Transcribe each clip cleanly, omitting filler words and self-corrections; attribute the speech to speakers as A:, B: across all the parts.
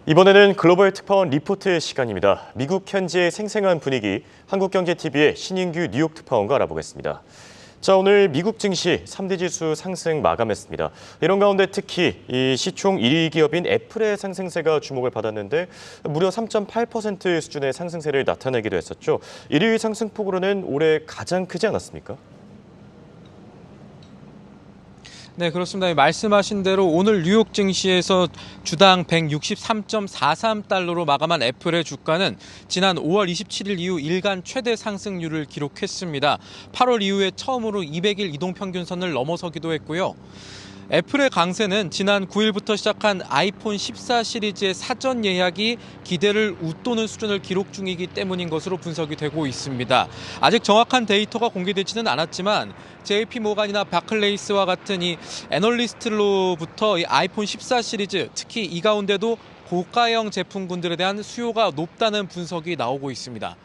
A: 이번에는 글로벌 특파원 리포트 시간입니다. 미국 현지의 생생한 분위기, 한국경제TV의 신인규 뉴욕 특파원과 알아보겠습니다. 자, 오늘 미국 증시 3대 지수 상승 마감했습니다. 이런 가운데 특히 이 시총 1위 기업인 애플의 상승세가 주목을 받았는데 무려 3.8% 수준의 상승세를 나타내기도 했었죠. 1위 상승폭으로는 올해 가장 크지 않았습니까?
B: 네, 그렇습니다. 말씀하신 대로 오늘 뉴욕 증시에서 주당 163.43달러로 마감한 애플의 주가는 지난 5월 27일 이후 일간 최대 상승률을 기록했습니다. 8월 이후에 처음으로 200일 이동평균선을 넘어서기도 했고요. 애플의 강세는 지난 9일부터 시작한 아이폰 14 시리즈의 사전 예약이 기대를 웃도는 수준을 기록 중이기 때문인 것으로 분석이 되고 있습니다. 아직 정확한 데이터가 공개되지는 않았지만 JP모간이나 바클레이스와 같은 이 애널리스트로부터 이 아이폰 14 시리즈, 특히 이 가운데도 고가형 제품군들에 대한 수요가 높다는 분석이 나오고 있습니다.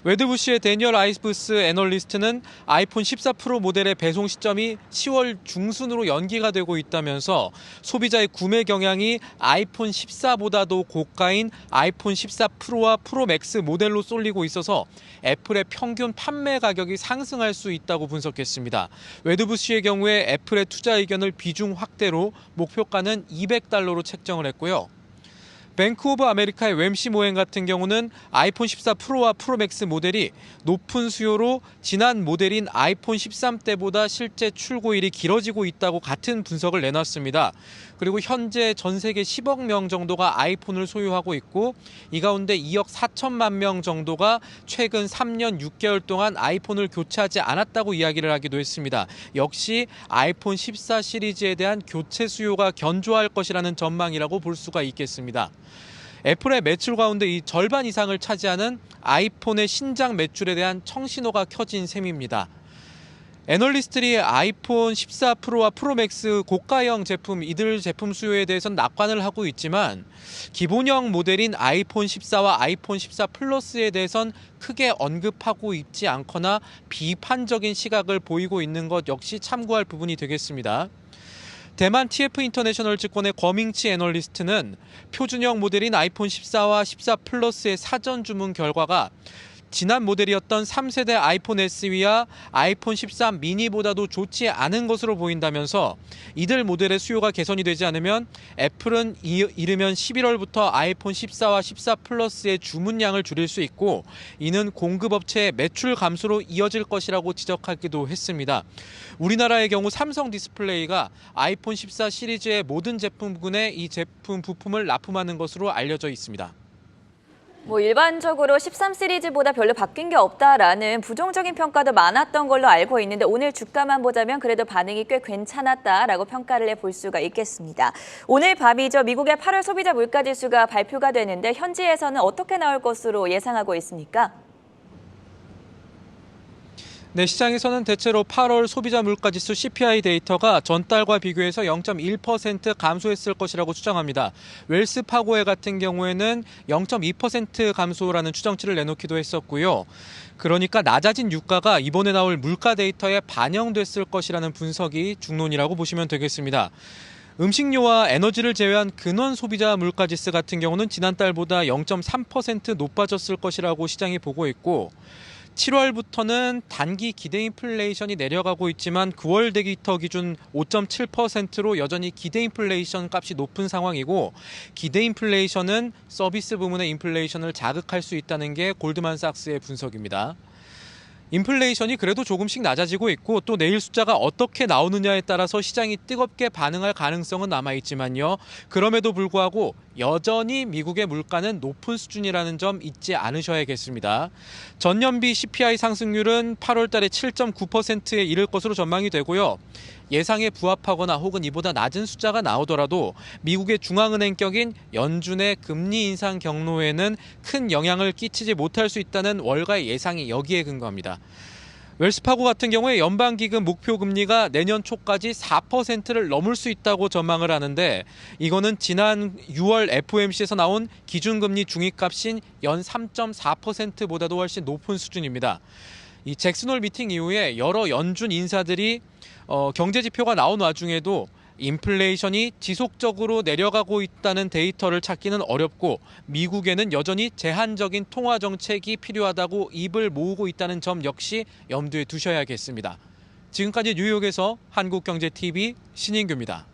B: 웨드부시의 데니얼 아이브스 애널리스트는 아이폰 14 프로 모델의 배송 시점이 10월 중순으로 연기가 되고 있다면서 소비자의 구매 경향이 아이폰 14보다도 고가인 아이폰 14 프로와 프로 맥스 모델로 쏠리고 있어서 애플의 평균 판매 가격이 상승할 수 있다고 분석했습니다. 웨드부시의 경우에 애플의 투자 의견을 비중 확대로 목표가는 $200로 책정을 했고요. 뱅크 오브 아메리카의 웸시 모행 같은 경우는 아이폰 14 프로와 프로 맥스 모델이 높은 수요로 지난 모델인 아이폰 13 때보다 실제 출고일이 길어지고 있다고 같은 분석을 내놨습니다. 그리고 현재 전 세계 10억 명 정도가 아이폰을 소유하고 있고 이 가운데 2억 4천만 명 정도가 최근 3년 6개월 동안 아이폰을 교체하지 않았다고 이야기를 하기도 했습니다. 역시 아이폰 14 시리즈에 대한 교체 수요가 견조할 것이라는 전망이라고 볼 수가 있겠습니다. 애플의 매출 가운데 이 절반 이상을 차지하는 아이폰의 신작 매출에 대한 청신호가 켜진 셈입니다. 애널리스트들이 아이폰 14 프로와 프로 맥스 고가형 제품, 이들 제품 수요에 대해서는 낙관을 하고 있지만 기본형 모델인 아이폰 14와 아이폰 14 플러스에 대해선 크게 언급하고 있지 않거나 비판적인 시각을 보이고 있는 것 역시 참고할 부분이 되겠습니다. 대만 TF 인터내셔널 증권의 거밍치 애널리스트는 표준형 모델인 아이폰 14와 14 플러스의 사전 주문 결과가 지난 모델이었던 3세대 아이폰 SE와 아이폰 13 미니보다도 좋지 않은 것으로 보인다면서 이들 모델의 수요가 개선이 되지 않으면 애플은 이르면 11월부터 아이폰 14와 14 플러스의 주문량을 줄일 수 있고 이는 공급업체의 매출 감소로 이어질 것이라고 지적하기도 했습니다. 우리나라의 경우 삼성 디스플레이가 아이폰 14 시리즈의 모든 제품군에 이 제품 부품을 납품하는 것으로 알려져 있습니다.
C: 일반적으로 13 시리즈보다 별로 바뀐 게 없다라는 부정적인 평가도 많았던 걸로 알고 있는데 오늘 주가만 보자면 그래도 반응이 꽤 괜찮았다라고 평가를 해볼 수가 있겠습니다. 오늘 밤이죠. 미국의 8월 소비자 물가지수가 발표가 되는데 현지에서는 어떻게 나올 것으로 예상하고 있습니까?
B: 네, 시장에서는 대체로 8월 소비자 물가지수 CPI 데이터가 전달과 비교해서 0.1% 감소했을 것이라고 추정합니다. 웰스파고의 같은 경우에는 0.2% 감소라는 추정치를 내놓기도 했었고요. 그러니까 낮아진 유가가 이번에 나올 물가 데이터에 반영됐을 것이라는 분석이 중론이라고 보시면 되겠습니다. 음식료와 에너지를 제외한 근원 소비자 물가지수 같은 경우는 지난달보다 0.3% 높아졌을 것이라고 시장이 보고 있고 7월부터는 단기 기대 인플레이션이 내려가고 있지만 9월 데이터 기준 5.7%로 여전히 기대 인플레이션 값이 높은 상황이고 기대 인플레이션은 서비스 부문의 인플레이션을 자극할 수 있다는 게 골드만삭스의 분석입니다. 인플레이션이 그래도 조금씩 낮아지고 있고 또 내일 숫자가 어떻게 나오느냐에 따라서 시장이 뜨겁게 반응할 가능성은 남아있지만요. 그럼에도 불구하고 여전히 미국의 물가는 높은 수준이라는 점 잊지 않으셔야겠습니다. 전년비 CPI 상승률은 8월 달에 7.9%에 이를 것으로 전망이 되고요. 예상에 부합하거나 혹은 이보다 낮은 숫자가 나오더라도 미국의 중앙은행격인 연준의 금리 인상 경로에는 큰 영향을 끼치지 못할 수 있다는 월가의 예상이 여기에 근거합니다. 웰스파고 같은 경우에 연방기금 목표 금리가 내년 초까지 4%를 넘을 수 있다고 전망을 하는데 이거는 지난 6월 FOMC에서 나온 기준금리 중위값인 연 3.4%보다도 훨씬 높은 수준입니다. 이 잭슨홀 미팅 이후에 여러 연준 인사들이 경제 지표가 나온 와중에도 인플레이션이 지속적으로 내려가고 있다는 데이터를 찾기는 어렵고 미국에는 여전히 제한적인 통화 정책이 필요하다고 입을 모으고 있다는 점 역시 염두에 두셔야겠습니다. 지금까지 뉴욕에서 한국경제TV 신인규입니다.